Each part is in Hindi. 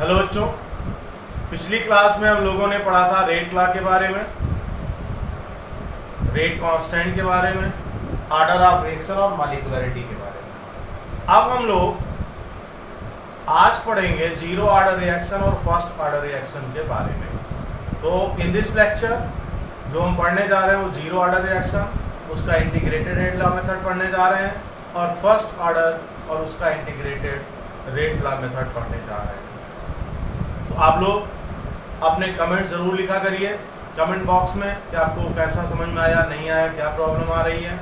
हेलो बच्चों, पिछली क्लास में हम लोगों ने पढ़ा था रेट लॉ के बारे में, रेट कांस्टेंट के बारे में, ऑर्डर ऑफ रिएक्शन और मॉलिक्यूलरिटी के बारे में। अब हम लोग आज पढ़ेंगे जीरो ऑर्डर रिएक्शन और फर्स्ट ऑर्डर रिएक्शन के बारे में। तो इन दिस लेक्चर जो हम पढ़ने जा रहे हैं वो जीरो ऑर्डर रिएक्शन, उसका इंटीग्रेटेड रेट लॉ मेथड पढ़ने जा रहे हैं, और फर्स्ट ऑर्डर और उसका इंटीग्रेटेड रेट लॉ मेथड पढ़ने जा रहे हैं। तो आप लोग अपने कमेंट जरूर लिखा करिए कमेंट बॉक्स में कि आपको कैसा समझ में आया, नहीं आया, क्या प्रॉब्लम आ रही है,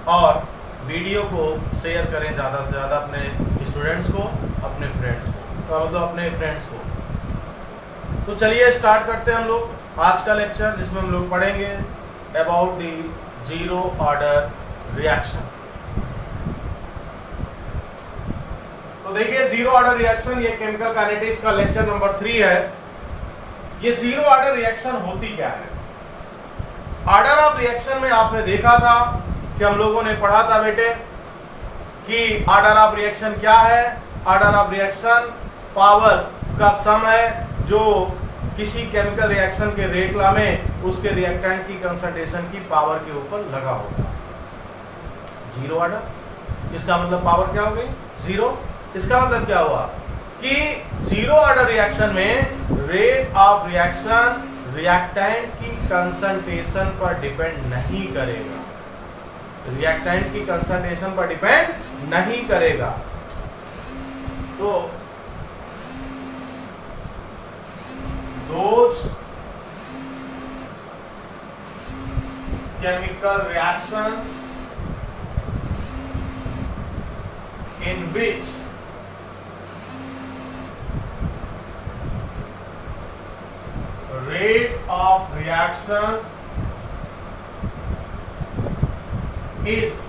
और वीडियो को शेयर करें ज़्यादा से ज़्यादा अपने स्टूडेंट्स को, अपने फ्रेंड्स को, मतलब अपने फ्रेंड्स को। तो चलिए स्टार्ट करते हैं हम लोग आज का लेक्चर, जिसमें हम लोग पढ़ेंगे about the zero order reaction. तो देखिए जीरो ऑर्डर रिएक्शन, ये केमिकल काइनेटिक्स का लेक्चर नंबर 3 है। ये जीरो ऑर्डर रिएक्शन होती क्या है? ऑर्डर ऑफ रिएक्शन में आपने देखा था कि हम लोगों ने पढ़ा था बेटे कि ऑर्डर ऑफ रिएक्शन क्या है। ऑर्डर ऑफ रिएक्शन पावर का सम है जो किसी केमिकल रिएक्शन के रेट लॉ में उसके रिएक्टेंट की कंसंट्रेशन की पावर के ऊपर लगा होगा। जीरो ऑर्डर, इसका मतलब पावर क्या हो गई? जीरो। इसका मतलब क्या हुआ कि जीरो ऑर्डर रिएक्शन में रेट ऑफ रिएक्शन रिएक्टेंट की कंसंट्रेशन पर डिपेंड नहीं करेगा, रिएक्टेंट की कंसंट्रेशन पर डिपेंड नहीं करेगा। तो those chemical reactions in which rate of reaction is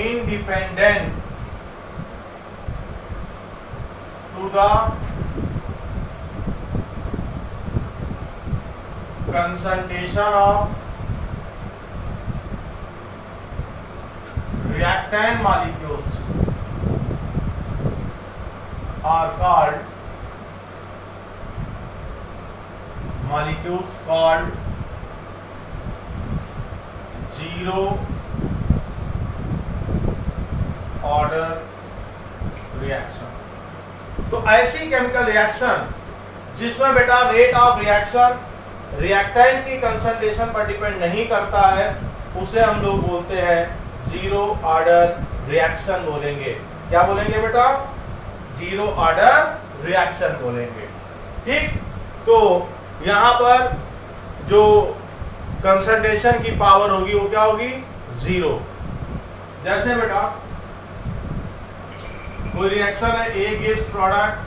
independent to the concentration of reactant molecules are called zero order reaction। तो ऐसी केमिकल रिएक्शन जिसमें बेटा रेट ऑफ रिएक्शन रिएक्टेंट की कंसंट्रेशन पर डिपेंड नहीं करता है, उसे हम लोग बोलते हैं जीरो ऑर्डर रिएक्शन बोलेंगे। क्या बोलेंगे बेटा? जीरो ऑर्डर रिएक्शन बोलेंगे। ठीक, तो यहां पर जो कंसंट्रेशन की पावर होगी वो क्या होगी? जीरो। जैसे बेटा कोई रिएक्शन है, ए गिव्स प्रोडक्ट,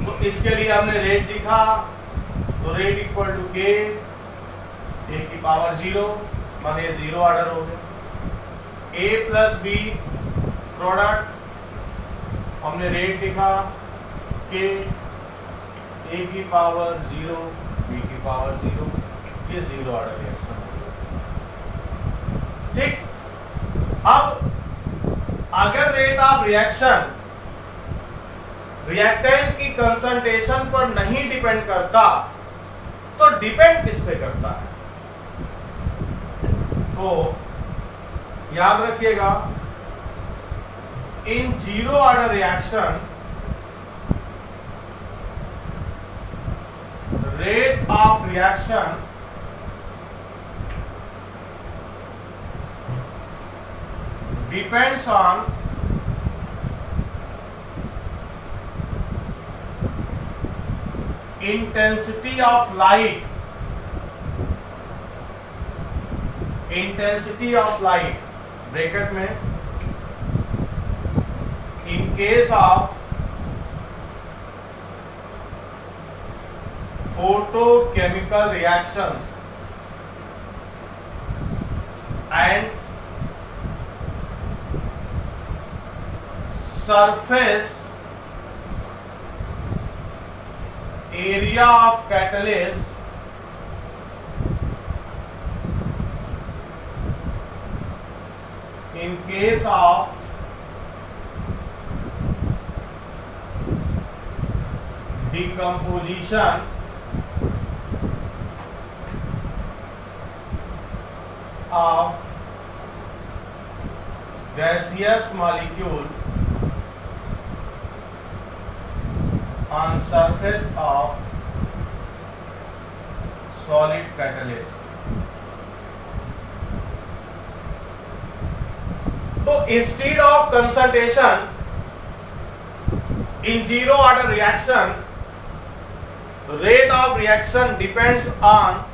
तो इसके लिए हमने रेट लिखा, तो रेट इक्वल टू के, ए की पावर जीरो, माने जीरो ऑर्डर हो गया। ए प्लस बी प्रोडक्ट, हमने रेट लिखा के, ए की पावर जीरो, बी की पावर जीरो, ये जीरो ऑर्डर रिएक्शन हो गया। ठीक, अब अगर रेट ऑफ रिएक्शन रिएक्टेंट की कंसंट्रेशन पर नहीं डिपेंड करता तो डिपेंड किस पे करता है? तो याद रखिएगा, इन zero order reaction rate of reaction depends on intensity of light, intensity of light bracket में, in case of photochemical reactions and surface area of catalyst in case of decomposition of gaseous molecule on surface of solid catalyst. तो instead of concentration in zero order reaction, rate of reaction depends on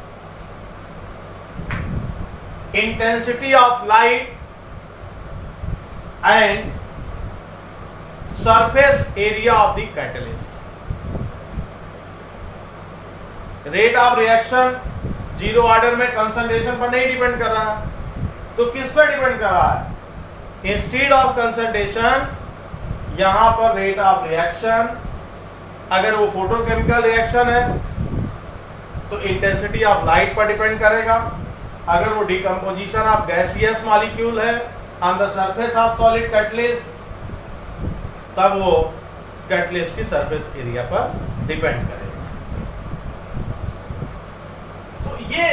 intensity of light and surface area of the catalyst. Rate of reaction zero order में कंसंट्रेशन पर नहीं डिपेंड कर रहा है, तो किस पर डिपेंड कर रहा है? इंस्टेड ऑफ कंसंट्रेशन, यहां पर रेट ऑफ रिएक्शन, अगर वो फोटोकेमिकल रिएक्शन है तो इंटेंसिटी ऑफ लाइट पर डिपेंड करेगा, अगर वो डिकम्पोजिशन ऑफ गैसियस मॉलिक्यूल है on the surface of solid catalyst, तब वो कैटलिस्ट की सरफेस एरिया पर डिपेंड करेगा। तो ये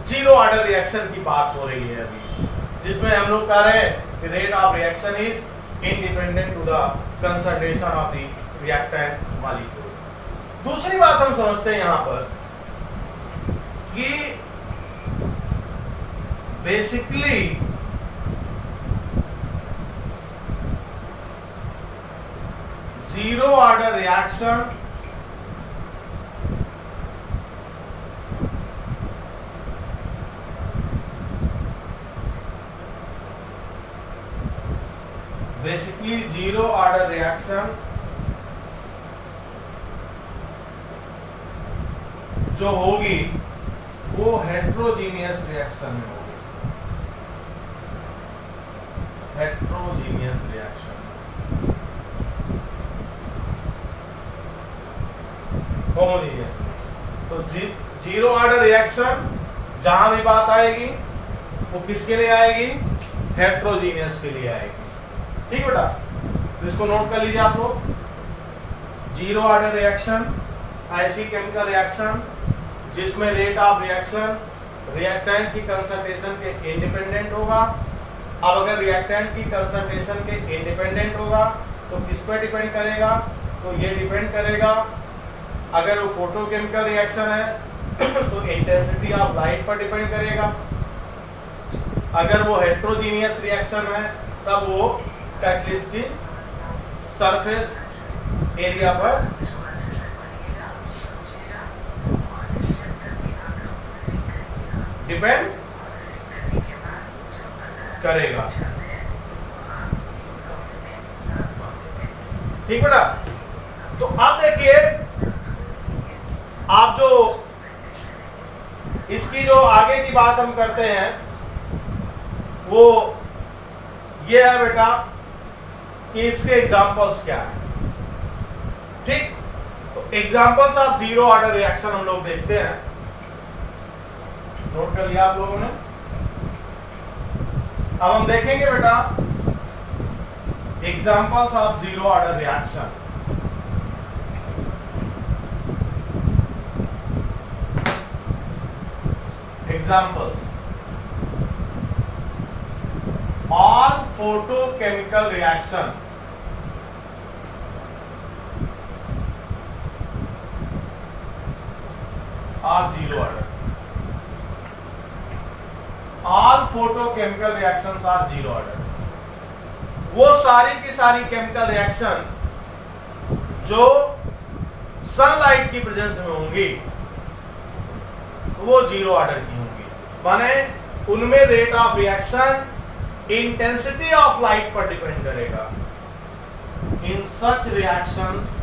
जीरो ऑर्डर रिएक्शन की बात हो रही है अभी, जिसमें हम लोग कह रहे हैं कि rate of reaction is independent to the concentration of the reactant molecule. दूसरी बात हम समझते हैं यहां पर कि basically zero order reaction zero order reaction जो होगी वो हेट्रोजीनियस रिएक्शन में होगी। Heterogeneous reaction, homogeneous. तो जीरो ऑर्डर रिएक्शन जहां भी बात आएगी वो किसके लिए आएगी? हेट्रोजीनियस के लिए आएगी। ठीक बेटा, तो इसको नोट कर लीजिए आप लोग। जीरो ऑर्डर रिएक्शन ऐसी केमिकल रिएक्शन जिसमें रेट ऑफ रिएक्शन रिएक्टेंट की कंसंट्रेशन के इंडिपेंडेंट होगा। अब अगर रिएक्टेंट की कंसंट्रेशन के इंडिपेंडेंट होगा तो किस पर डिपेंड करेगा? तो ये डिपेंड करेगा, अगर वो फोटोकेमिकल रिएक्शन है तो इंटेंसिटी ऑफ लाइट पर डिपेंड करेगा, अगर वो हेट्रोजीनियस रिएक्शन है तब वो कैटलिस्ट की सरफेस एरिया पर डिपेंड करेगा। ठीक बेटा, तो अब देखिए, आप जो इसकी जो आगे की बात हम करते हैं वो ये है बेटा कि इसके एग्जांपल्स क्या है। ठीक, तो examples of zero order reaction हम लोग देखते हैं। नोट कर लिया आप लोगों ने? अब हम देखेंगे बेटा examples of zero order reaction. Examples, all photochemical reaction are zero order. All photochemical reactions are zero order. वो सारी की सारी केमिकल रिएक्शन जो सनलाइट की प्रेजेंस में होंगी वो जीरो ऑर्डर की होंगी, माने उनमें rate of reaction intensity of light पर डिपेंड करेगा। In such reactions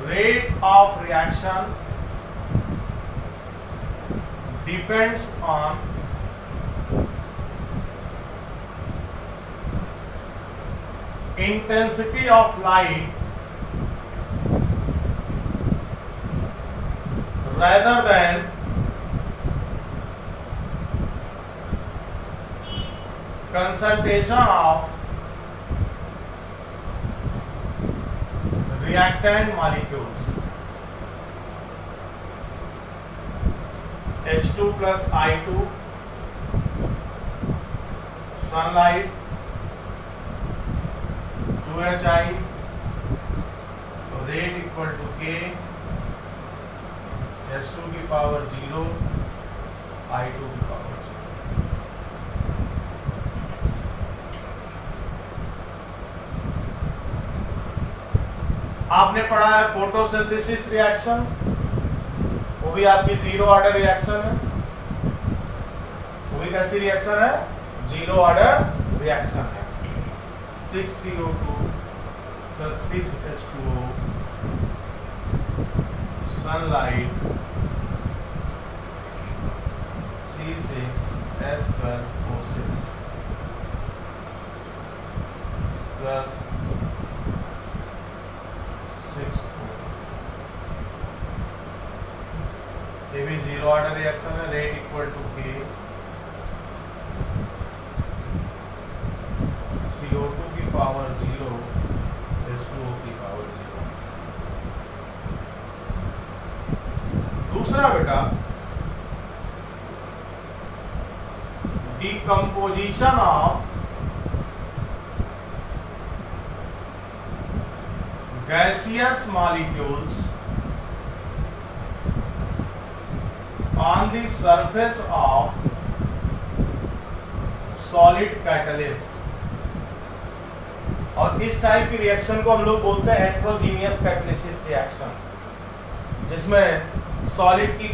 rate of reaction depends on intensity of light rather than concentration of reactant molecules H2 plus I2, sunlight 2HI, rate equal to K, H2 की पावर 0, I2 की पावर 0। आपने पढ़ा है फोटोसिंथेसिस रिएक्शन, वो भी आपकी जीरो ऑर्डर रिएक्शन है। वो भी कैसी रिएक्शन है? जीरो ऑर्डर रिएक्शन है। 6CO2 plus 6H2O, sunlight C6H12O6 plus 6O। ये भी जीरो ऑर्डर रिएक्शन है। रेट इक्वल टू के, CO2 की पावर 0, H2O की पावर 0। दूसरा बेटा, decomposition of gaseous molecules on the surface of solid catalyst। और इस टाइप की रिएक्शन को हम लोग बोलते हैं हेट्रोजीनियस कैटालिसिस रिएक्शन, जिसमें सॉलिड की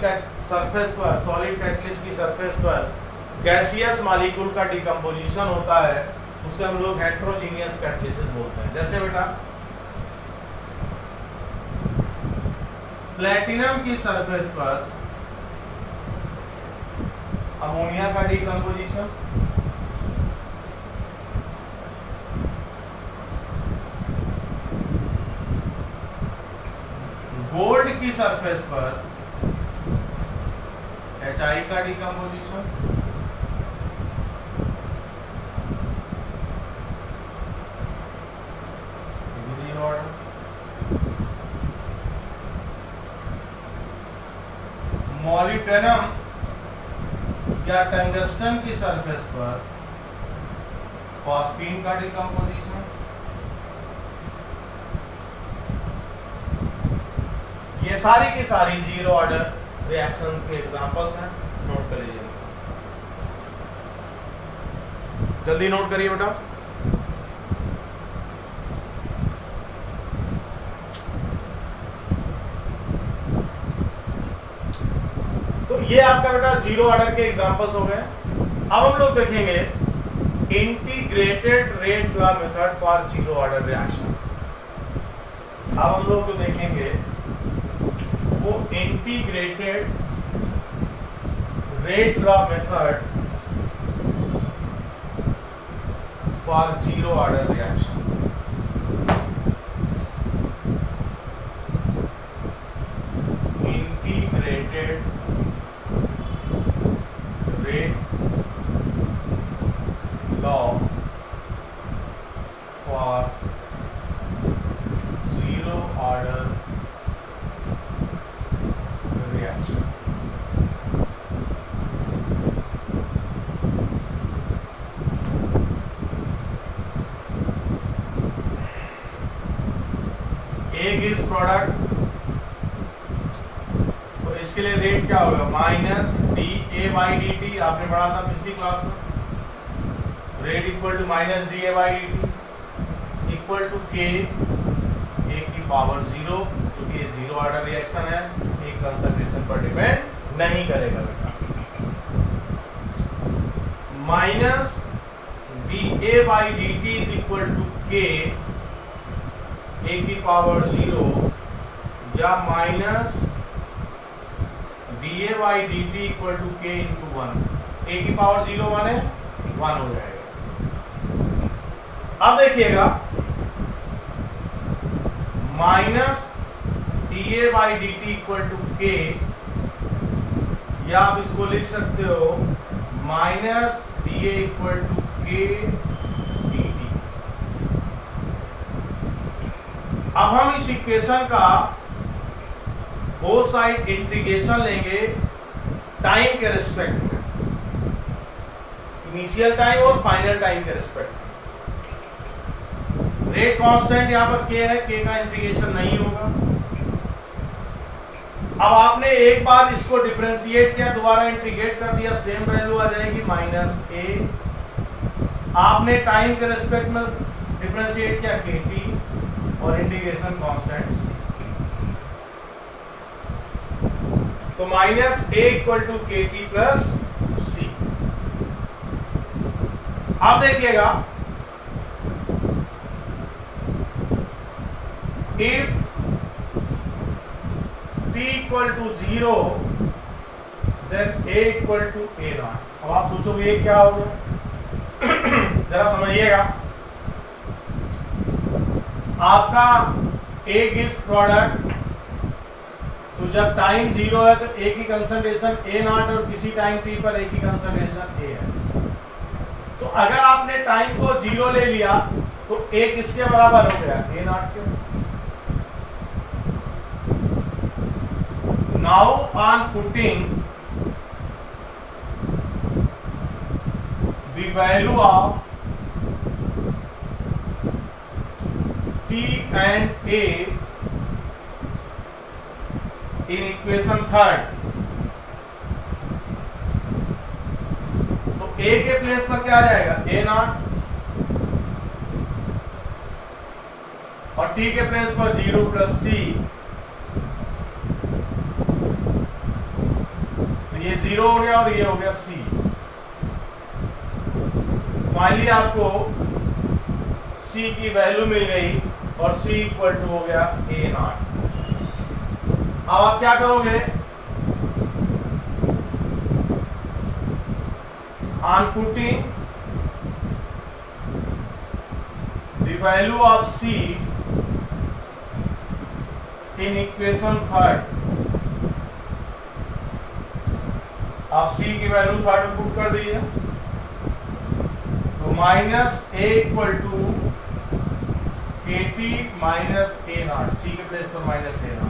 सरफेस पर, सॉलिड कैटलिस्ट की सरफेस पर गैसियस मॉलिक्यूल का डिकम्पोजिशन होता है, उसे हम लोग हेट्रोजीनियस कैटालिसिस बोलते हैं। जैसे बेटा प्लेटिनम की सरफेस पर अमोनिया का डिकम्पोजिशन, गोल्ड की सरफेस पर HI का डिकम्पोजिशन, मॉलिब्डेनम या टंगस्टन की सरफेस पर फॉस्फीन का डिकम्पोजिशन। ये सारी की सारी जीरो ऑर्डर रिएक्शन के एग्जांपल्स हैं, नोट कर लीजिए। जल्दी नोट करिए बेटा। तो ये आपका बेटा जीरो ऑर्डर के एग्जांपल्स हो गए। अब हम लोग देखेंगे integrated rate law method for zero order reaction. अब हम लोग जो देखेंगे वो integrated rate law method for zero order reaction. Integrated rate law for zero order reaction. एक इज प्रोडक्ट, तो इसके लिए रेट क्या होगा? Minus DA/dt। आपने पढ़ा था पिछली क्लास में। Rate equal to minus DA/dt equal to K, A की पावर 0, क्योंकि ये जीरो ऑर्डर रिएक्शन है, एक कंसंट्रेशन पर डिपेंड नहीं करेगा बेटा। Minus DA/dt is equal to K, A की पावर 0, या minus DA/dt equal to K into 1। A की पावर 0 1 है, 1 हो जाएगा। अब देखिएगा minus DA/dt equal to K, या आप इसको लिख सकते हो minus DA equal to K dt। अब हम इस इक्वेशन का बोथ साइड इंटीग्रेशन लेंगे टाइम के रिस्पेक्ट में, इनिशियल टाइम और फाइनल टाइम के रिस्पेक्ट में। रेट कांस्टेंट यहां पर k है, k का इंटीग्रेशन नहीं होगा। अब आपने एक बार इसको डिफरेंशिएट किया, दोबारा इंटीग्रेट कर दिया, सेम वैल्यू आ जाएगी -a। आपने टाइम के रिस्पेक्ट में डिफरेंशिएट किया kt और इंटीग्रेशन कांस्टेंट c। तो -a = kt + c। आप देखिएगा, if t = 0 then a = a0। अब आप सोचोगे ये क्या होगा, जरा समझिएगा। आपका a गिव्स प्रोडक्ट, तो जब टाइम 0 है तो a की कंसंट्रेशन a0 और किसी टाइम t पर a की कंसंट्रेशन a है। तो अगर आपने टाइम को 0 ले लिया तो a किसके बराबर हो गया, a0 के। Now on putting the value of t and a in equation third, तो a के प्लेस पर क्या आ जाएगा, a0, और t के प्लेस पर 0 + c। ये 0 हो गया और ये हो गया c। फाइनली आपको c की वैल्यू मिल गई और c = हो गया a0। अब आप क्या करोगे, on putting the value of c in equation third, आप c की वैल्यू थर्ड में पुट कर दीजिए। तो -a = kt - a0, c के प्लेस पर -a0।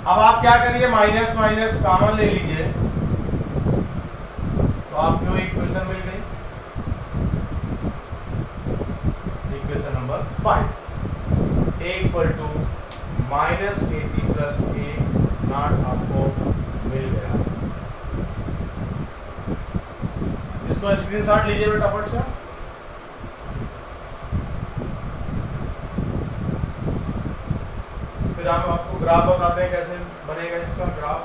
अब आप क्या करिए, माइनस माइनस कॉमन ले लीजिए, तो आपको इक्वेशन मिल गई, equation number 5, a = -kt + a0 आपको मिल गया। इसको स्क्रीनशॉट लीजिए बेटा फट से। फिर हम आपको ग्राफ बताते हैं कैसे बनेगा इसका ग्राफ।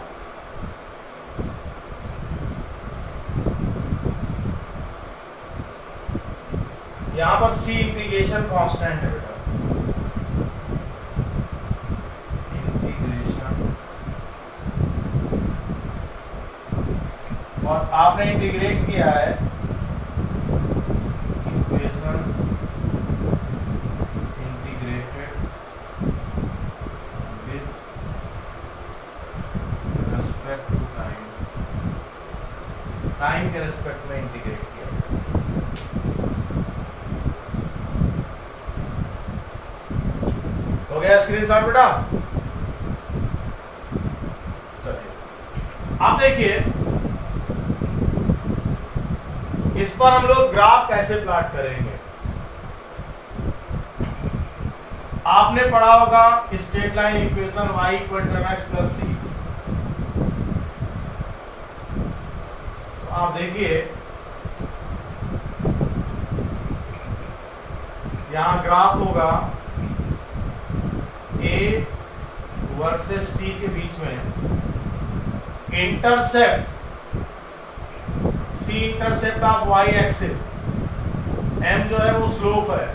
यहां पर c इंटीग्रेशन कांस्टेंट है बेटा, इंटीग्रेशन, और आपने इंटीग्रेट किया है equation integrated with respect to time, time के रिस्पेक्ट में इंटीग्रेट किया। हो गया स्क्रीनशॉट बेटा। चलिए आप देखिए, इस पर हम लोग ग्राफ कैसे प्लॉट करेंगे। आपने पढ़ा होगा straight line equation y = mx + c। तो आप देखिए यहां ग्राफ होगा a वर्सेस t के बीच में, intercept c intercept of y axis, m जो है वो स्लोप है।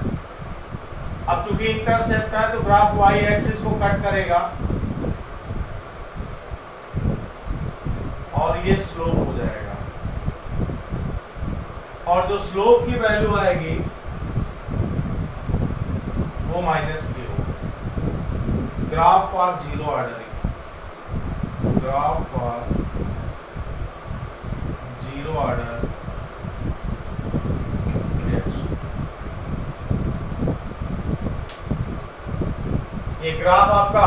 अब चूंकि इंटरसेप्ट है तो ग्राफ y एक्सिस को कट करेगा और ये स्लोप हो जाएगा, और जो स्लोप की वैल्यू आएगी वो -k होगी। Graph for zero ordering, graph for zero order reaction. एक ग्राफ आपका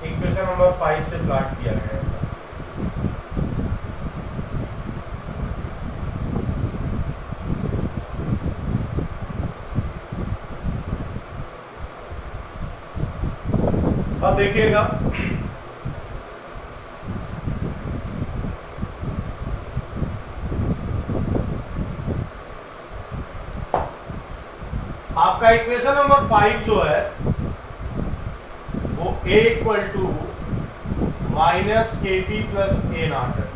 इक्वेशन नंबर 5 से प्लॉट किया गया है। अब देखिएगा आपका इक्वेशन नंबर 5 जो है वो a equal to minus k t plus A naught है।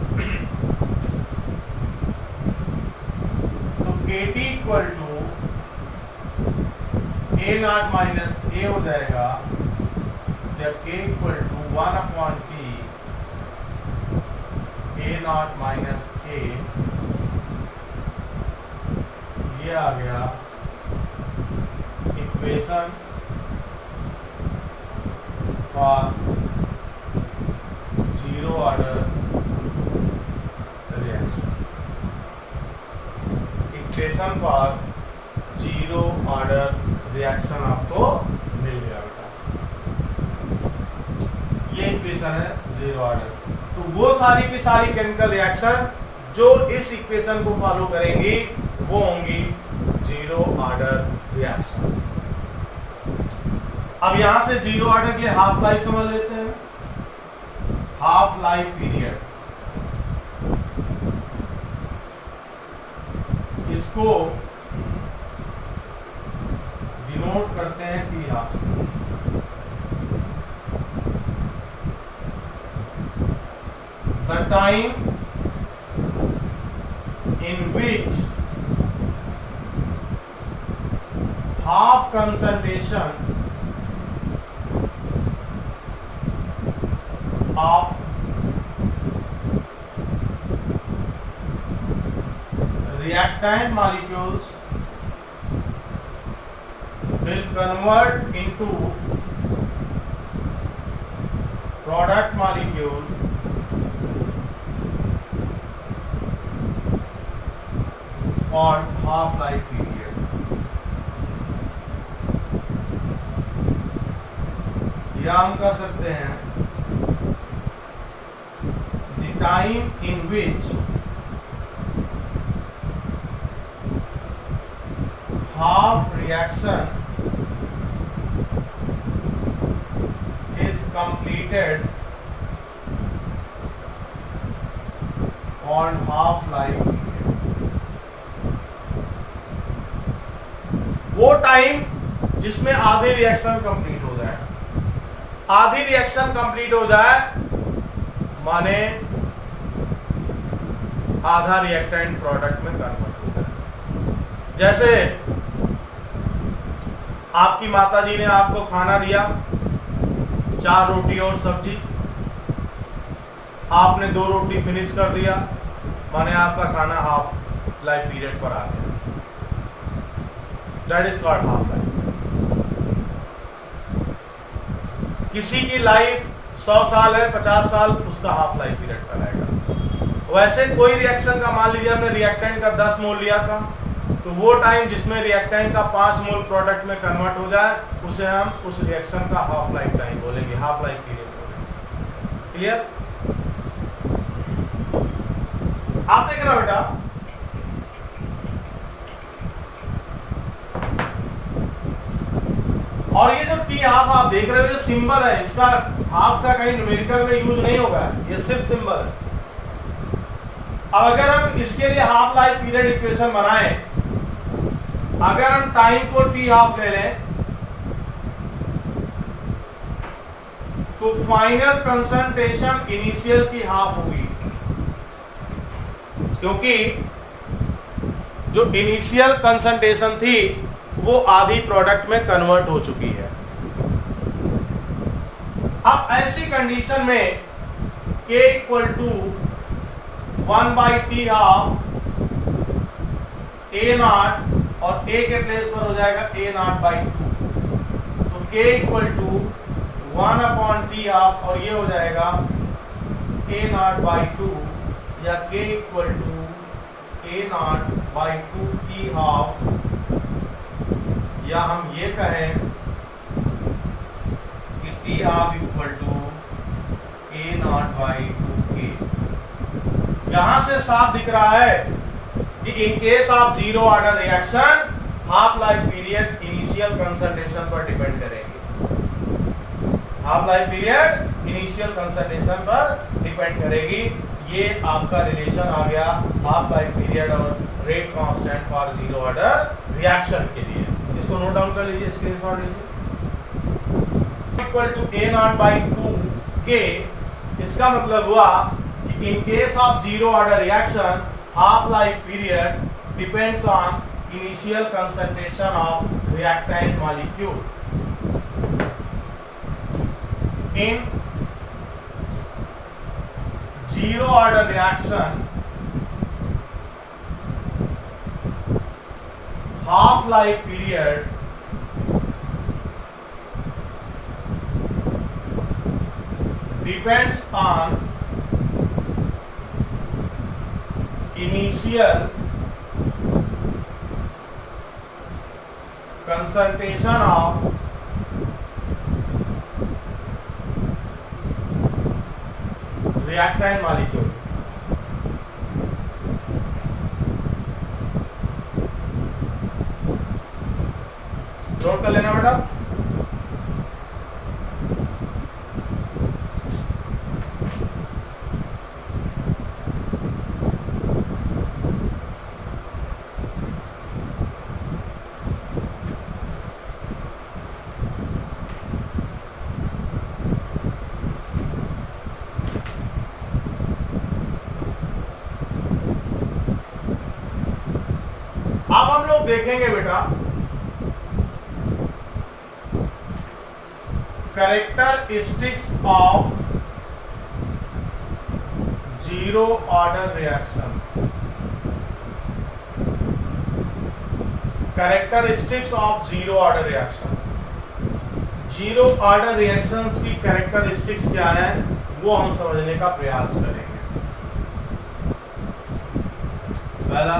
तो k t equal to A naught minus A हो जाएगा, जब k equal to 1/t A naught minus A, ये आ गया equation for zero order reaction. Equation for zero order reaction आपको मिल गया बेटा। ये इक्वेशन है जीरो ऑर्डर। तो वो सारी की सारी केमिकल रिएक्शन जो इस इक्वेशन को फॉलो करेंगी वो होंगी जीरो ऑर्डर रिएक्शन। अब यहां से जीरो ऑर्डर के लिए हाफ लाइफ समझ लेते हैं। हाफ लाइफ पीरियड, इसको डिनोट करते हैं टी हाफ से। The time in which half concentration of reactant molecules will convert into product molecule on half-life period. या हम कह सकते हैं the time in which half reaction is completed on half-life period. वो टाइम जिसमें आधी रिएक्शन कंप्लीट हो जाए। आधी रिएक्शन कंप्लीट हो जाए माने आधा रिएक्टेंट प्रोडक्ट में कन्वर्ट हो जाए। जैसे आपकी माताजी ने आपको खाना दिया, 4 रोटी और सब्जी, आपने 2 रोटी फिनिश कर दिया, माने आपका खाना हाफ लाइफ पीरियड पर आ गया। That is called half life. किसी की लाइफ 100 साल है, 50 साल, उसका हाफ लाइफ पीरियड कहलाएगा। वैसे कोई रिएक्शन का मान लीजिए हमने रिएक्टेंट का 10 मोल लिया था, तो वो टाइम जिसमें रिएक्टेंट का 5 मोल प्रोडक्ट में कन्वर्ट हो जाए उसे हम उस रिएक्शन का हाफ लाइफ टाइम बोलेंगे, हाफ लाइफ पीरियड बोलेंगे। क्लियर? आप देख रहे हो बेटा, और ये जो टी हाफ आप देख रहे हो, जो सिंबल है इसका हाफ का कहीं न्यूमेरिकल में यूज नहीं होगा, ये सिर्फ सिंबल है। अब अगर हम इसके लिए हाफ लाइफ पीरियड इक्वेशन बनाएं, अगर हम टाइम को टी हाफ ले लें तो फाइनल कंसंट्रेशन इनिशियल की हाफ होगी, क्योंकि जो इनिशियल कंसंट्रेशन थी वो आधी प्रोडक्ट में कन्वर्ट हो चुकी है। अब ऐसी कंडीशन में K equal to 1/t half A naught, और A के प्लेस पर हो जाएगा A नॉट/2, तो K equal to 1/t half, और ये हो जाएगा A नॉट/2, या K इक्वल टू A नॉट/2t हाफ, या हम ये कहें t of equal to A naught by 2k। यहां से साफ दिख रहा है कि in case of zero order reaction half life period initial concentration पर डिपेंड करेगी। Half life period initial concentration पर डिपेंड करेगी। ये आपका रिलेशन आ गया हाफ लाइफ पीरियड और rate constant for zero order reaction के लिए। इसको नोट डाउन कर लीजिए, स्क्रीनशॉट लीजिए। Equal to A naught by 2k, इसका मतलब हुआ कि in case of zero order reaction half life period depends on initial concentration of reactant molecule. In zero order reaction half life period depends on initial concentration of reactant molecule। Note कर लेना बेटा। अब हम लोग देखेंगे बेटा characteristics of zero order reaction। characteristics of zero order reaction। Zero order reactions की कैरेक्टरिस्टिक्स क्या है वो हम समझने का प्रयास करेंगे। पहला,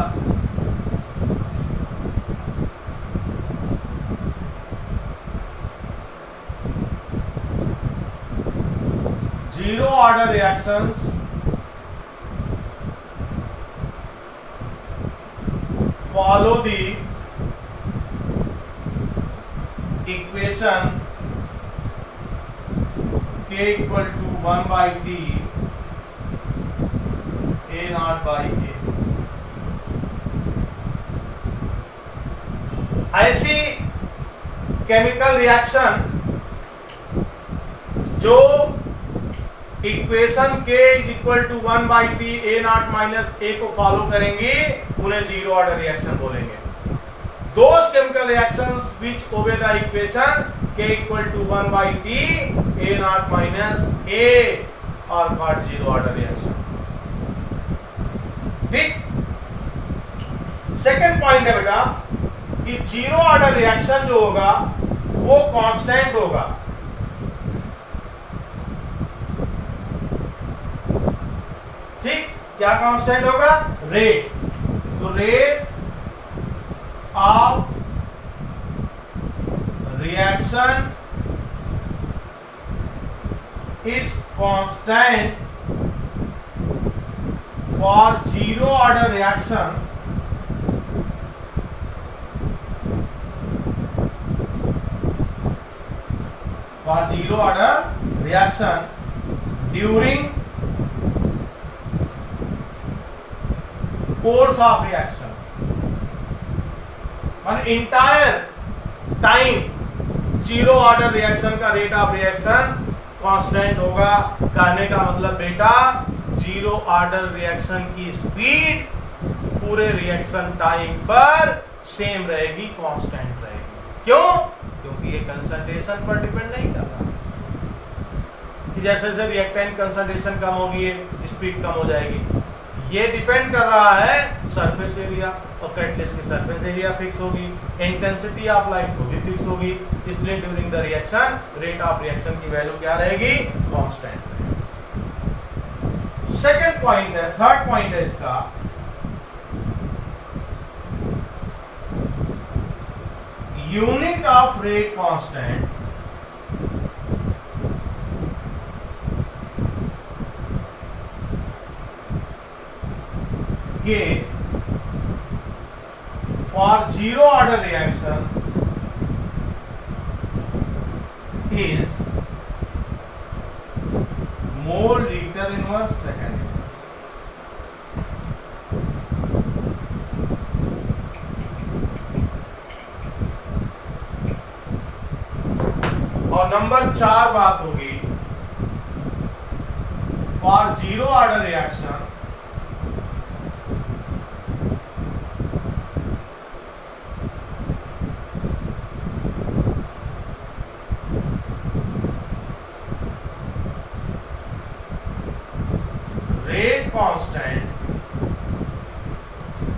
zero order reactions follow the equation k equal to 1 by t a naught by k। ऐसी केमिकल रिएक्शन जो equation k is equal to 1 by t A naught minus A को फॉलो करेंगी उन्हें जीरो ऑर्डर रिएक्शन बोलेंगे। Those chemical reactions which obey the equation k equal to 1 by t A naught minus A are called zero order reaction. ठीक, सेकंड पॉइंट है बेटा कि जीरो ऑर्डर रिएक्शन जो होगा वो कांस्टेंट होगा। ठीक, क्या कांस्टेंट होगा? रेट। तो rate of reaction is constant for zero order reaction during course of reaction. Entire time zero order reaction का रेट ऑफ रिएक्शन कांस्टेंट होगा। कहने का मतलब बेटा जीरो ऑर्डर रिएक्शन की स्पीड पूरे रिएक्शन टाइम पर सेम रहेगी, कांस्टेंट रहेगी। क्यों? क्योंकि ये कंसंट्रेशन पर डिपेंड नहीं कर रहा कि जैसे जैसे रिएक्टेंट कंसंट्रेशन कम होगी स्पीड कम हो जाएगी। ये डिपेंड कर रहा है सरफेस एरिया, और कैटलिस्ट की सरफेस एरिया फिक्स होगी, इंटेंसिटी ऑफ लाइट को भी फिक्स होगी। इसलिए during the reaction rate of reaction की वैल्यू क्या रहेगी? कांस्टेंट रहेगी। सेकंड पॉइंट है, थर्ड पॉइंट है इसका, unit of rate constant K for zero order reaction is mole liter inverse second inverse. और नंबर 4 बात होगी for zero order reaction rate constant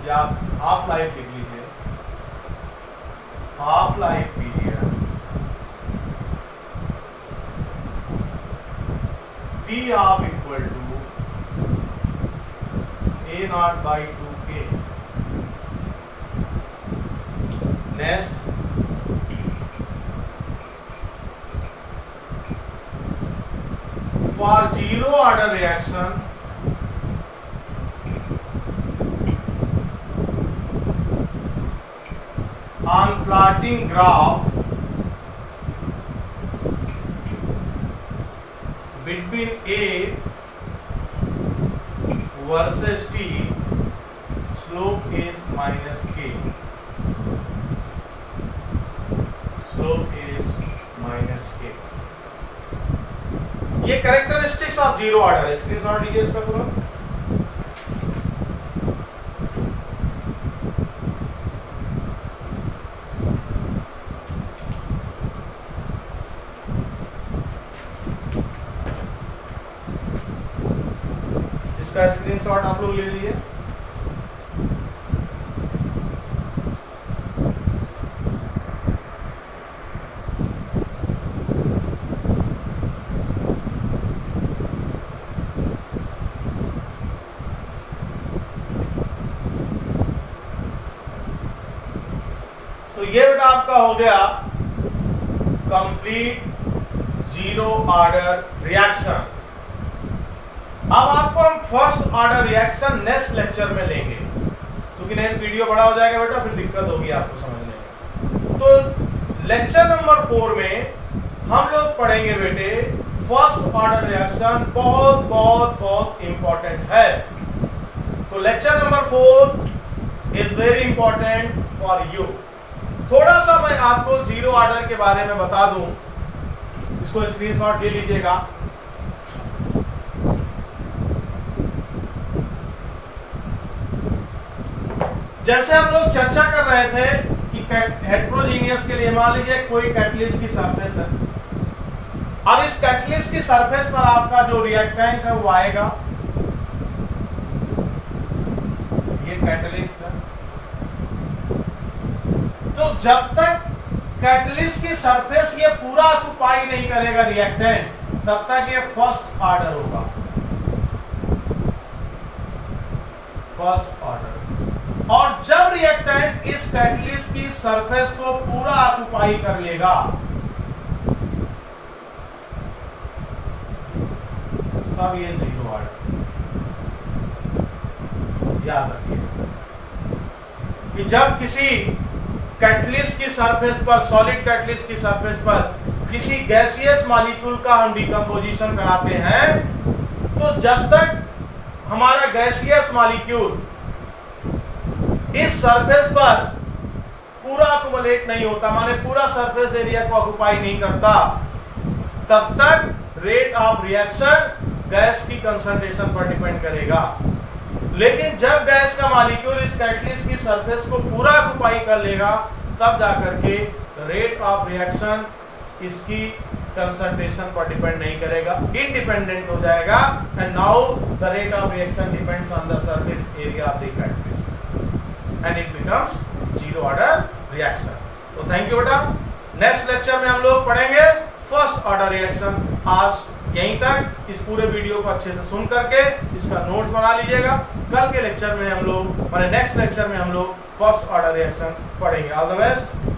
या हाफ लाइफ लिख लीजिए, half life period T of equal to A naught by 2K. Next, for zero order reaction on plotting graph between A versus T, slope is minus K. Slope is minus K. ये कैरेक्टरिस्टिक्स ऑफ जीरो ऑर्डर है, स्क्रीनशॉट लीजिए इसका तुरंत। इसका स्क्रीनशॉट आप लोग ले लीजिए। तो ये बेटा आपका हो गया कंप्लीट जीरो ऑर्डर रिएक्शन। अब आपको हम first order reaction next lecture में लेंगे, क्योंकि नहीं वीडियो बड़ा हो जाएगा बेटा, फिर दिक्कत होगी आपको समझने में। तो लेक्चर नंबर 4 में हम लोग पढ़ेंगे बेटे फर्स्ट ऑर्डर रिएक्शन, बहुत बहुत बहुत इंपॉर्टेंट है। तो lecture number 4 is very important for you. थोड़ा सा मैं आपको जीरो ऑर्डर के बारे में बता दूं, इसको स्क्रीनशॉट ले लीजिएगा। जैसे हम लोग चर्चा कर रहे थे कि हेट्रोजीनियस के लिए मान लीजिए कोई कैटलिस्ट की सरफेस है। अब इस कैटलिस्ट की सरफेस पर आपका जो रिएक्टेंट है वो आएगा, ये कैटलिस्ट है। तो जब तक कैटलिस्ट की सरफेस ये पूरा ऑक्युपाई नहीं करेगा रिएक्टेंट, तब तक ये फर्स्ट ऑर्डर होगा, फर्स्ट ऑर्डर। और जब रिएक्टेंट इस कैटलिस्ट की सरफेस को पूरा ऑक्युपाई कर लेगा, तब ये जीरो ऑर्डर। याद रखिए कि जब किसी कैटलिस्ट की सरफेस पर, सॉलिड कैटलिस्ट की सरफेस पर किसी गैसियस मॉलिक्यूल का हम डिकम्पोजिशन कराते हैं, तो जब तक हमारा गैसियस मॉलिक्यूल इस सरफेस पर पूरा अक्युमुलेट नहीं होता, माने पूरा सरफेस एरिया को ऑक्युपाई नहीं करता, तब तक रेट ऑफ रिएक्शन गैस की कंसंट्रेशन पर डिपेंड करेगा। लेकिन जब गैस का मॉलिक्यूल इस कैटलिस्ट की सरफेस को पूरा ऑक्युपाई कर लेगा, तब जाकर के रेट ऑफ रिएक्शन इसकी कंसंट्रेशन पर डिपेंड नहीं करेगा, इंडिपेंडेंट हो जाएगा। And now the rate of reaction depends on the surface area of the catalyst and it becomes zero order reaction. तो थैंक यू बेटा। नेक्स्ट लेक्चर में हम लोग पढ़ेंगे फर्स्ट ऑर्डर रिएक्शन। आज यहीं तक। इस पूरे वीडियो को अच्छे से सुन करके इसका नोट्स बना लीजिएगा। कल के लेक्चर में हम लोग, नेक्स्ट लेक्चर में हम लोग फर्स्ट ऑर्डर रिएक्शन पढ़ेंगे। All the best.